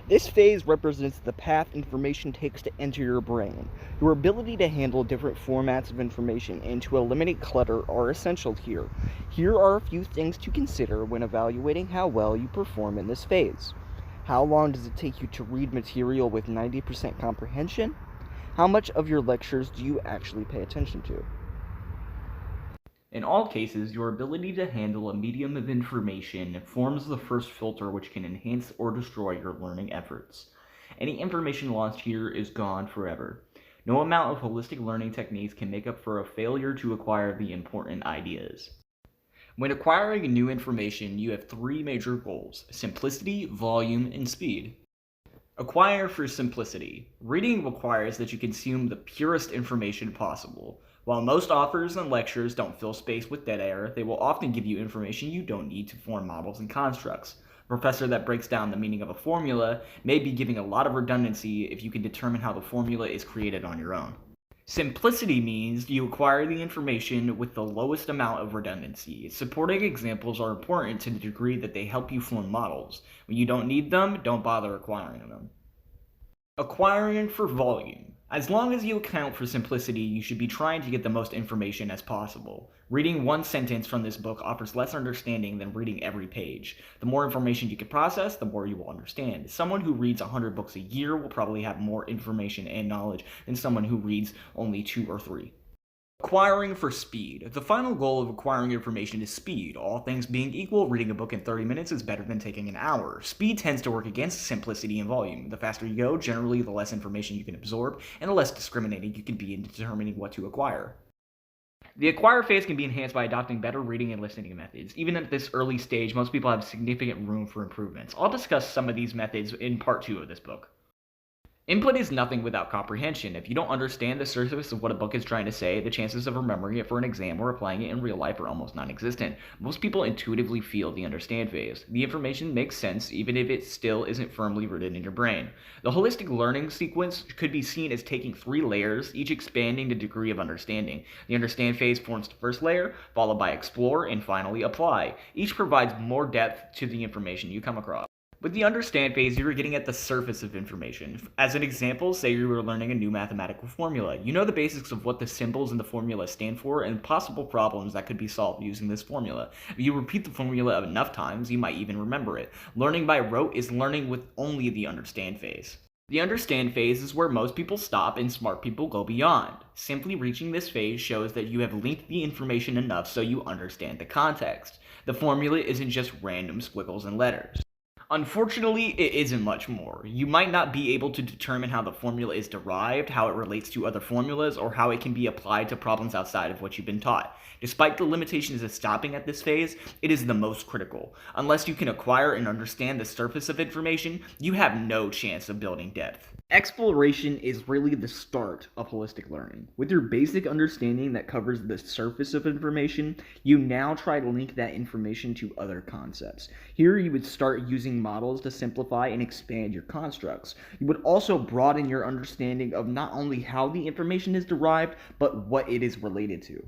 This phase represents the path information takes to enter your brain. Your ability to handle different formats of information and to eliminate clutter are essential here. Here are a few things to consider when evaluating how well you perform in this phase. How long does it take you to read material with 90% comprehension? How much of your lectures do you actually pay attention to? In all cases, your ability to handle a medium of information forms the first filter which can enhance or destroy your learning efforts. Any information lost here is gone forever. No amount of holistic learning techniques can make up for a failure to acquire the important ideas. When acquiring new information, you have three major goals: simplicity, volume, and speed. Acquire for simplicity. Reading requires that you consume the purest information possible. While most authors and lectures don't fill space with dead air, they will often give you information you don't need to form models and constructs. A professor that breaks down the meaning of a formula may be giving a lot of redundancy if you can determine how the formula is created on your own. Simplicity means you acquire the information with the lowest amount of redundancy. Supporting examples are important to the degree that they help you form models. When you don't need them, don't bother acquiring them. Acquiring for volume. As long as you account for simplicity, you should be trying to get the most information as possible. Reading one sentence from this book offers less understanding than reading every page. The more information you can process, the more you will understand. Someone who reads 100 books a year will probably have more information and knowledge than someone who reads only 2 or 3. Acquiring for speed. The final goal of acquiring information is speed. All things being equal, reading a book in 30 minutes is better than taking an hour. Speed tends to work against simplicity and volume. The faster you go, generally the less information you can absorb, and the less discriminating you can be in determining what to acquire. The acquire phase can be enhanced by adopting better reading and listening methods. Even at this early stage, most people have significant room for improvements. I'll discuss some of these methods in part 2 of this book. Input is nothing without comprehension. If you don't understand the surface of what a book is trying to say, the chances of remembering it for an exam or applying it in real life are almost non-existent. Most people intuitively feel the understand phase. The information makes sense even if it still isn't firmly rooted in your brain. The holistic learning sequence could be seen as taking 3 layers, each expanding the degree of understanding. The understand phase forms the first layer, followed by explore, and finally apply. Each provides more depth to the information you come across. With the understand phase, you are getting at the surface of information. As an example, say you were learning a new mathematical formula. You know the basics of what the symbols in the formula stand for and possible problems that could be solved using this formula. If you repeat the formula enough times, you might even remember it. Learning by rote is learning with only the understand phase. The understand phase is where most people stop and smart people go beyond. Simply reaching this phase shows that you have linked the information enough so you understand the context. The formula isn't just random squiggles and letters. Unfortunately, it isn't much more. You might not be able to determine how the formula is derived, how it relates to other formulas, or how it can be applied to problems outside of what you've been taught. Despite the limitations of stopping at this phase, it is the most critical. Unless you can acquire and understand the surface of information, you have no chance of building depth. Exploration is really the start of holistic learning. With your basic understanding that covers the surface of information, you now try to link that information to other concepts. Here you would start using models to simplify and expand your constructs. You would also broaden your understanding of not only how the information is derived, but what it is related to.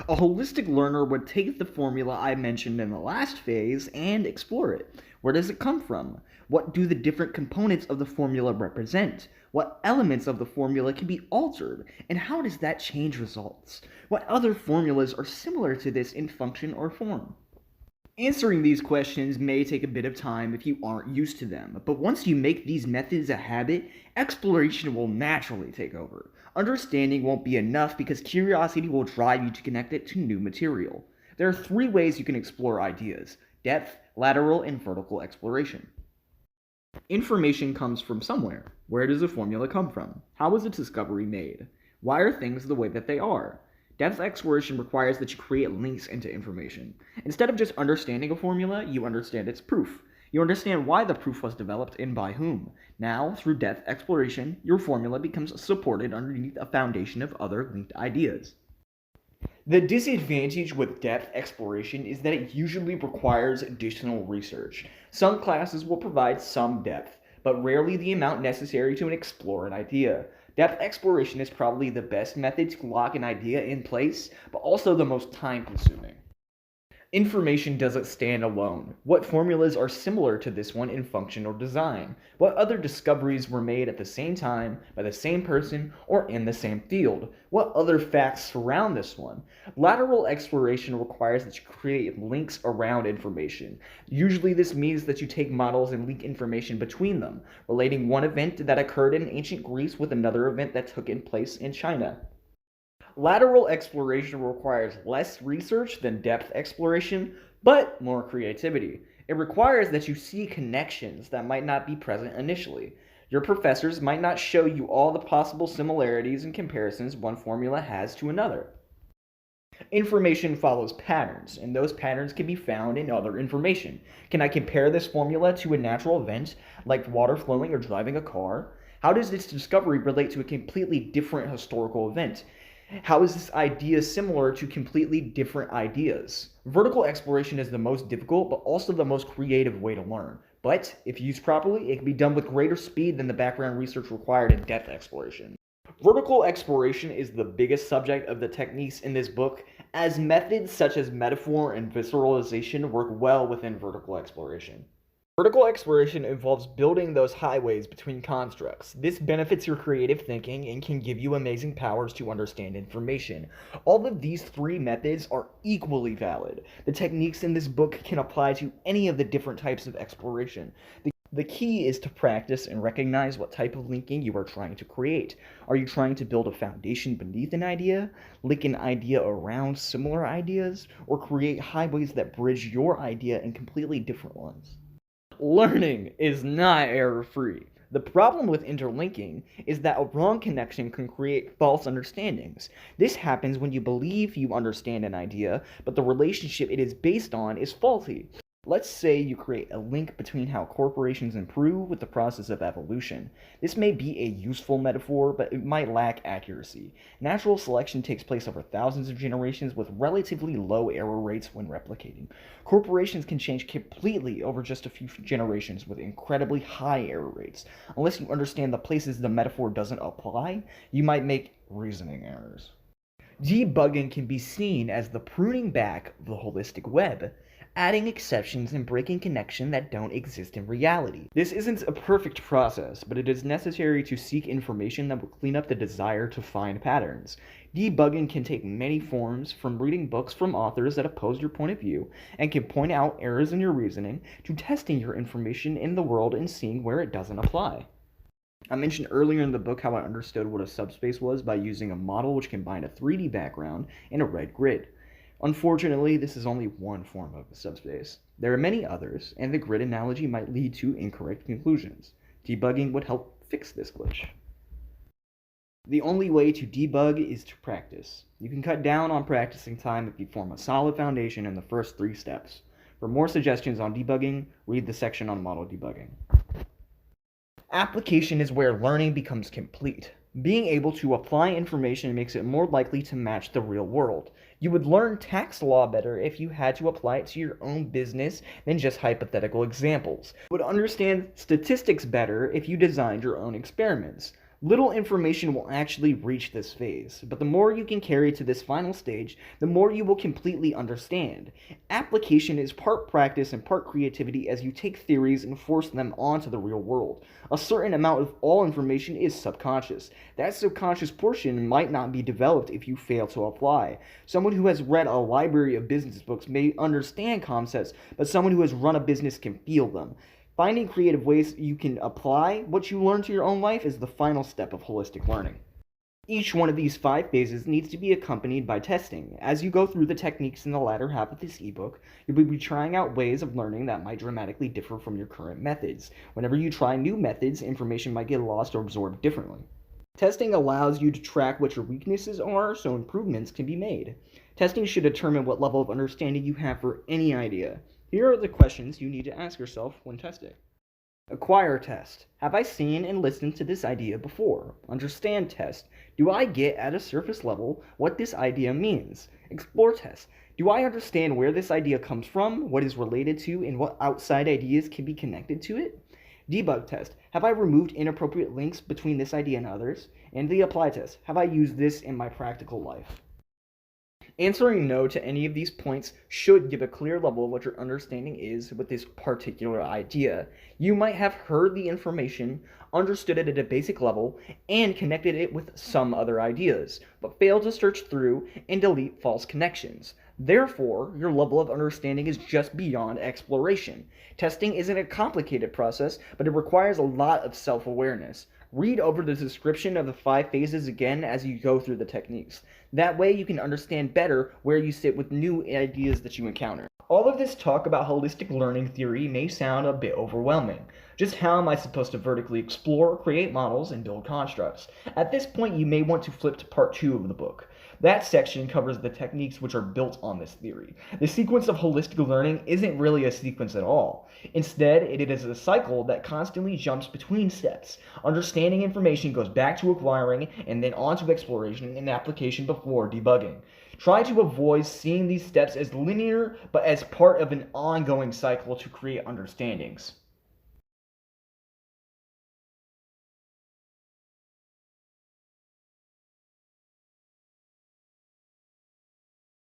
A holistic learner would take the formula I mentioned in the last phase and explore it. Where does it come from? What do the different components of the formula represent? What elements of the formula can be altered? And how does that change results? What other formulas are similar to this in function or form? Answering these questions may take a bit of time if you aren't used to them, but once you make these methods a habit, exploration will naturally take over. Understanding won't be enough because curiosity will drive you to connect it to new material. There are 3 ways you can explore ideas: depth, lateral, and vertical exploration. Information comes from somewhere. Where does a formula come from? How was its discovery made? Why are things the way that they are? Depth exploration requires that you create links into information. Instead of just understanding a formula, you understand its proof. You understand why the proof was developed and by whom. Now, through depth exploration, your formula becomes supported underneath a foundation of other linked ideas. The disadvantage with depth exploration is that it usually requires additional research. Some classes will provide some depth, but rarely the amount necessary to explore an idea. Depth exploration is probably the best method to lock an idea in place, but also the most time consuming. Information doesn't stand alone. What formulas are similar to this one in function or design? What other discoveries were made at the same time by the same person or in the same field? What other facts surround this one? Lateral exploration requires that you create links around information. Usually this means that you take models and link information between them, relating one event that occurred in ancient Greece with another event that took place in China. Lateral exploration requires less research than depth exploration, but more creativity. It requires that you see connections that might not be present initially. Your professors might not show you all the possible similarities and comparisons one formula has to another. Information follows patterns, and those patterns can be found in other information. Can I compare this formula to a natural event, like water flowing or driving a car? How does this discovery relate to a completely different historical event? How is this idea similar to completely different ideas? Vertical exploration is the most difficult, but also the most creative way to learn. But if used properly, it can be done with greater speed than the background research required in depth exploration. Vertical exploration is the biggest subject of the techniques in this book, as methods such as metaphor and visualization work well within vertical exploration. Vertical exploration involves building those highways between constructs. This benefits your creative thinking and can give you amazing powers to understand information. All of these three methods are equally valid. The techniques in this book can apply to any of the different types of exploration. The key is to practice and recognize what type of linking you are trying to create. Are you trying to build a foundation beneath an idea, link an idea around similar ideas, or create highways that bridge your idea and completely different ones? Learning is not error-free. The problem with interlinking is that a wrong connection can create false understandings. This happens when you believe you understand an idea, but the relationship it is based on is faulty. Let's say you create a link between how corporations improve with the process of evolution. This may be a useful metaphor, but it might lack accuracy. Natural selection takes place over thousands of generations with relatively low error rates when replicating. Corporations can change completely over just a few generations with incredibly high error rates. Unless you understand the places the metaphor doesn't apply, you might make reasoning errors. Debugging can be seen as the pruning back of the holistic web, adding exceptions and breaking connections that don't exist in reality. This isn't a perfect process, but it is necessary to seek information that will clean up the desire to find patterns. Debugging can take many forms, from reading books from authors that oppose your point of view and can point out errors in your reasoning, to testing your information in the world and seeing where it doesn't apply. I mentioned earlier in the book how I understood what a subspace was by using a model which combined a 3D background and a red grid. Unfortunately, this is only one form of a subspace. There are many others, and the grid analogy might lead to incorrect conclusions. Debugging would help fix this glitch. The only way to debug is to practice. You can cut down on practicing time if you form a solid foundation in the first 3 steps. For more suggestions on debugging, read the section on model debugging. Application is where learning becomes complete. Being able to apply information makes it more likely to match the real world. You would learn tax law better if you had to apply it to your own business than just hypothetical examples. You would understand statistics better if you designed your own experiments. Little information will actually reach this phase, but the more you can carry to this final stage, the more you will completely understand. Application is part practice and part creativity as you take theories and force them onto the real world. A certain amount of all information is subconscious. That subconscious portion might not be developed if you fail to apply. Someone who has read a library of business books may understand concepts, but someone who has run a business can feel them. Finding creative ways you can apply what you learn to your own life is the final step of holistic learning. Each one of these 5 phases needs to be accompanied by testing. As you go through the techniques in the latter half of this ebook, you will be trying out ways of learning that might dramatically differ from your current methods. Whenever you try new methods, information might get lost or absorbed differently. Testing allows you to track what your weaknesses are so improvements can be made. Testing should determine what level of understanding you have for any idea. Here are the questions you need to ask yourself when testing. Acquire test. Have I seen and listened to this idea before? Understand test. Do I get at a surface level what this idea means? Explore test. Do I understand where this idea comes from, what is related to, and what outside ideas can be connected to it? Debug test. Have I removed inappropriate links between this idea and others? And the apply test. Have I used this in my practical life? Answering no to any of these points should give a clear level of what your understanding is with this particular idea. You might have heard the information, understood it at a basic level, and connected it with some other ideas, but failed to search through and delete false connections. Therefore, your level of understanding is just beyond exploration. Testing isn't a complicated process, but it requires a lot of self-awareness. Read over the description of the 5 phases again as you go through the techniques. That way you can understand better where you sit with new ideas that you encounter. All of this talk about holistic learning theory may sound a bit overwhelming. Just how am I supposed to vertically explore, create models, and build constructs? At this point, you may want to flip to part 2 of the book. That section covers the techniques which are built on this theory. The sequence of holistic learning isn't really a sequence at all. Instead, it is a cycle that constantly jumps between steps. Understanding information goes back to acquiring and then on to exploration and application before debugging. Try to avoid seeing these steps as linear, but as part of an ongoing cycle to create understandings.